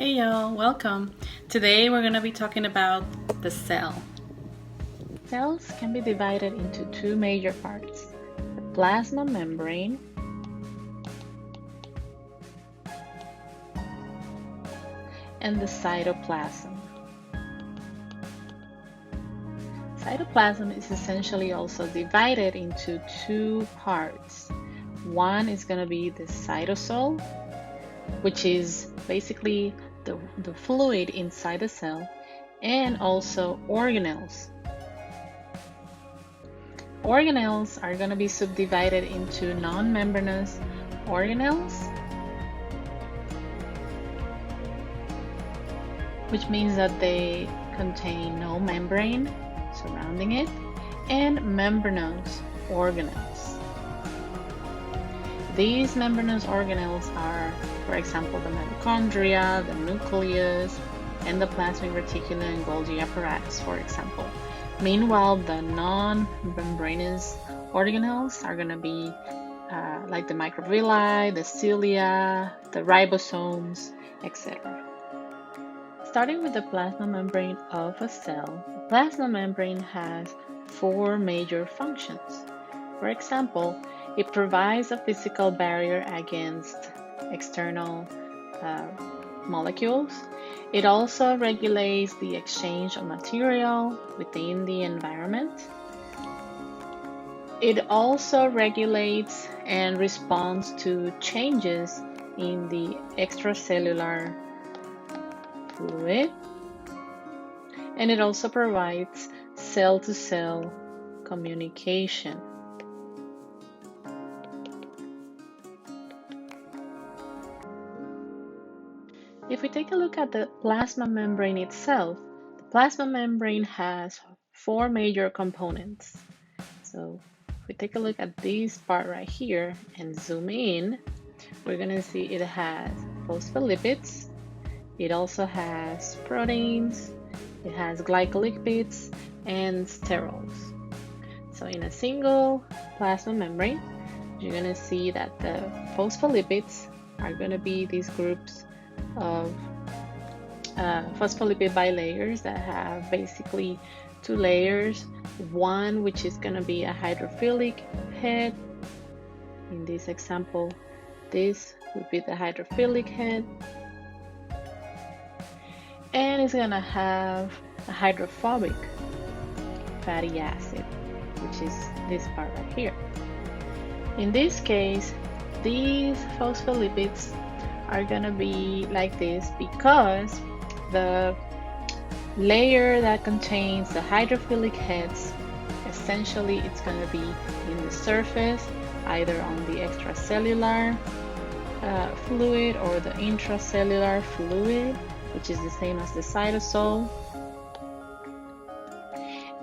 Hey y'all, welcome. Today we're going to be talking about the cell. Cells can be divided into two major parts, the plasma membrane and the cytoplasm. Cytoplasm is essentially also divided into two parts. One is going to be the cytosol, which is basically the fluid inside the cell, and also organelles. Organelles are going to be subdivided into non-membranous organelles, which means that they contain no membrane surrounding it, and membranous organelles. These membranous organelles are, for example, the mitochondria, the nucleus, endoplasmic reticulum, and Golgi apparatus, for example. Meanwhile, the non-membranous organelles are going to be like the microvilli, the cilia, the ribosomes, etc. Starting with the plasma membrane of a cell, the plasma membrane has four major functions. For example, it provides a physical barrier against external molecules. It also regulates the exchange of material within the environment. It also regulates and responds to changes in the extracellular fluid. And it also provides cell-to-cell communication. If we take a look at the plasma membrane itself, the plasma membrane has four major components. So if we take a look at this part right here and zoom in, we're going to see it has phospholipids, it also has proteins, it has glycolipids, and sterols. So in a single plasma membrane, you're going to see that the phospholipids are going to be these groups of phospholipid bilayers that have basically two layers, one which is going to be a hydrophilic head. In this example, this would be the hydrophilic head, and it's going to have a hydrophobic fatty acid, which is this part right here. In this case, these phospholipids are going to be like this because the layer that contains the hydrophilic heads, essentially it's going to be in the surface, either on the extracellular fluid or the intracellular fluid, which is the same as the cytosol.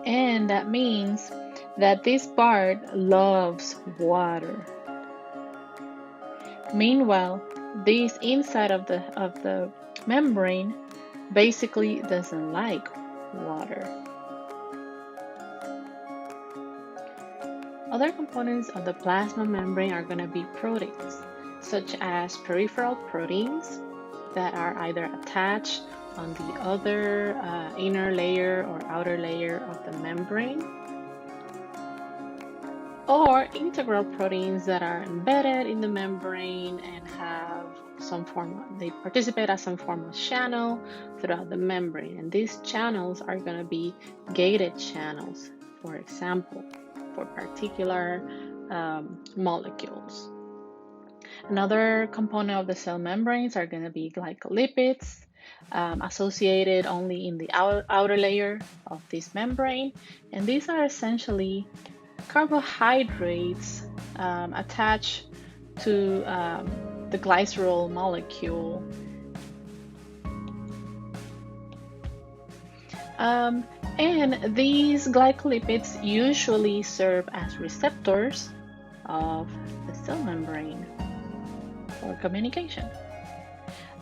And that means that this part loves water. Meanwhile, this inside of the membrane basically doesn't like water. Other components of the plasma membrane are going to be proteins, such as peripheral proteins that are either attached on the other inner layer or outer layer of the membrane, or integral proteins that are embedded in the membrane and have they participate as some form of channel throughout the membrane. And these channels are going to be gated channels, for example, for particular molecules. Another component of the cell membranes are going to be glycolipids, associated only in the outer layer of this membrane. And these are essentially carbohydrates attached to the glycerol molecule. And these glycolipids usually serve as receptors of the cell membrane for communication.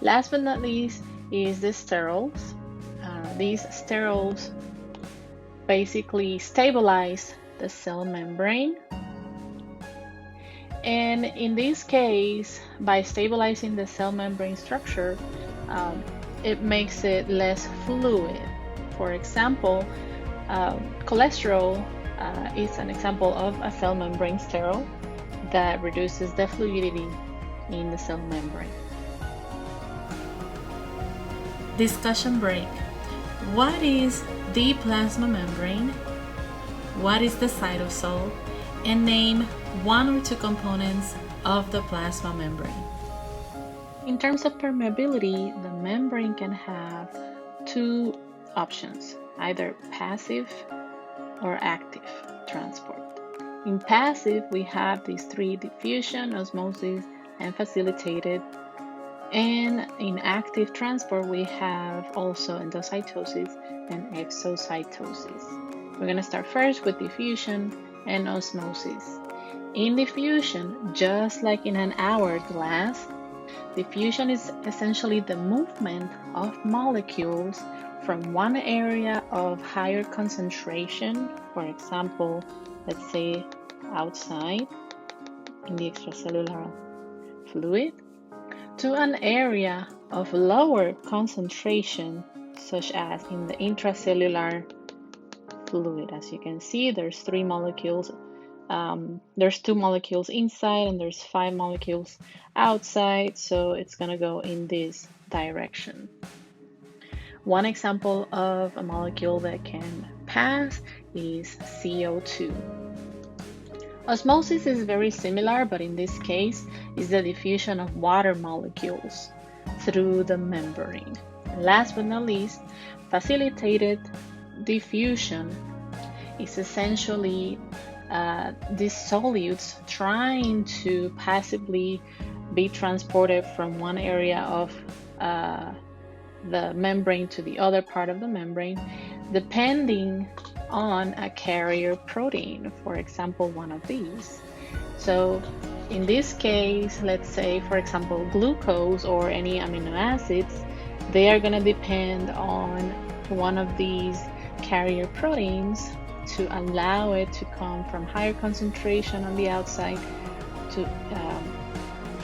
Last but not least is the sterols. These sterols basically stabilize the cell membrane. And in this case, by stabilizing the cell membrane structure, it makes it less fluid. For example, cholesterol is an example of a cell membrane sterol that reduces the fluidity in the cell membrane. Discussion break. What is the plasma membrane? What is the cytosol? And name one or two components of the plasma membrane. In terms of permeability, the membrane can have two options, either passive or active transport. In passive, we have these three: diffusion, osmosis, and facilitated. And in active transport, we have also endocytosis and exocytosis. We're going to start first with diffusion and osmosis. In diffusion, just like in an hourglass, diffusion is essentially the movement of molecules from one area of higher concentration, for example, let's say outside in the extracellular fluid, to an area of lower concentration, such as in the intracellular fluid. As you can see, there's three molecules. There's two molecules inside and there's 5 molecules outside, so it's going to go in this direction. One example of a molecule that can pass is CO2. Osmosis is very similar, but in this case is the diffusion of water molecules through the membrane. Last but not least, facilitated diffusion is essentially these solutes trying to passively be transported from one area of the membrane to the other part of the membrane, depending on a carrier protein, for example, one of these. So in this case, let's say, for example, glucose or any amino acids, they are going to depend on one of these carrier proteins to allow it to come from higher concentration on the outside to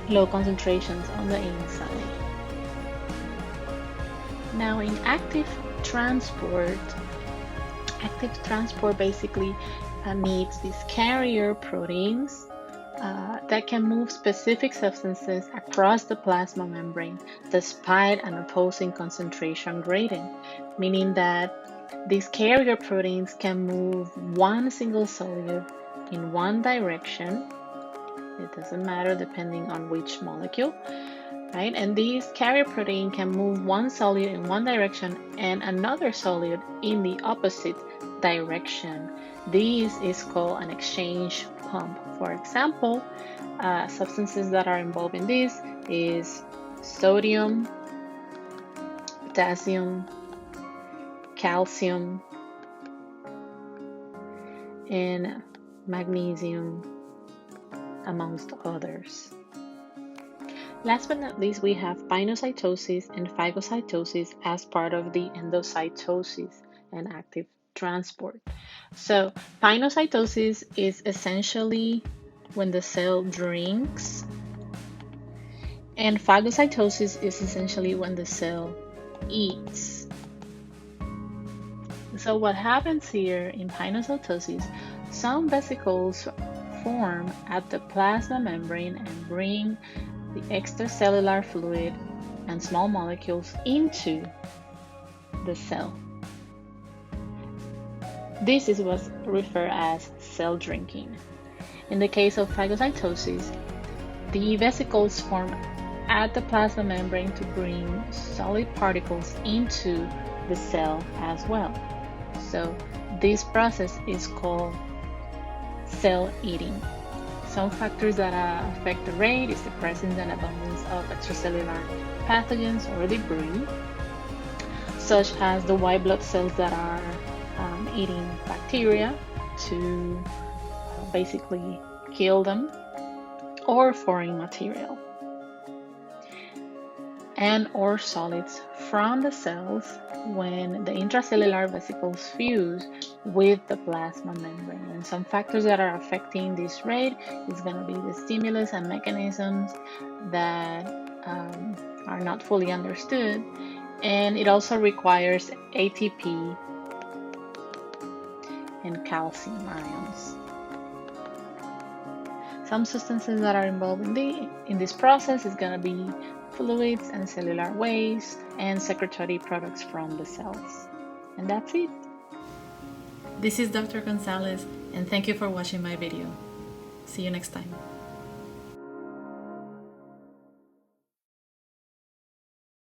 low concentrations on the inside. Now in active transport basically needs these carrier proteins that can move specific substances across the plasma membrane despite an opposing concentration gradient, meaning that these carrier proteins can move one single solute in one direction. It doesn't matter depending on which molecule, right? And these carrier protein can move one solute in one direction and another solute in the opposite direction. This is called an exchange pump. For example, substances that are involved in this is sodium, potassium, calcium, and magnesium, amongst others. Last but not least, we have pinocytosis and phagocytosis as part of the endocytosis and active transport. So pinocytosis is essentially when the cell drinks, and phagocytosis is essentially when the cell eats. So what happens here in pinocytosis, some vesicles form at the plasma membrane and bring the extracellular fluid and small molecules into the cell. This is what's referred as cell drinking. In the case of phagocytosis, the vesicles form at the plasma membrane to bring solid particles into the cell as well. So this process is called cell eating. Some factors that affect the rate is the presence and abundance of extracellular pathogens or debris, such as the white blood cells that are eating bacteria to basically kill them, or foreign material, and or solids from the cells when the intracellular vesicles fuse with the plasma membrane. And some factors that are affecting this rate is going to be the stimulus and mechanisms that are not fully understood, And it also requires ATP and calcium ions. Some substances that are involved in this process is going to be fluids and cellular waste and secretory products from the cells. And that's it. This is Dr. Gonzalez, and thank you for watching my video. See you next time.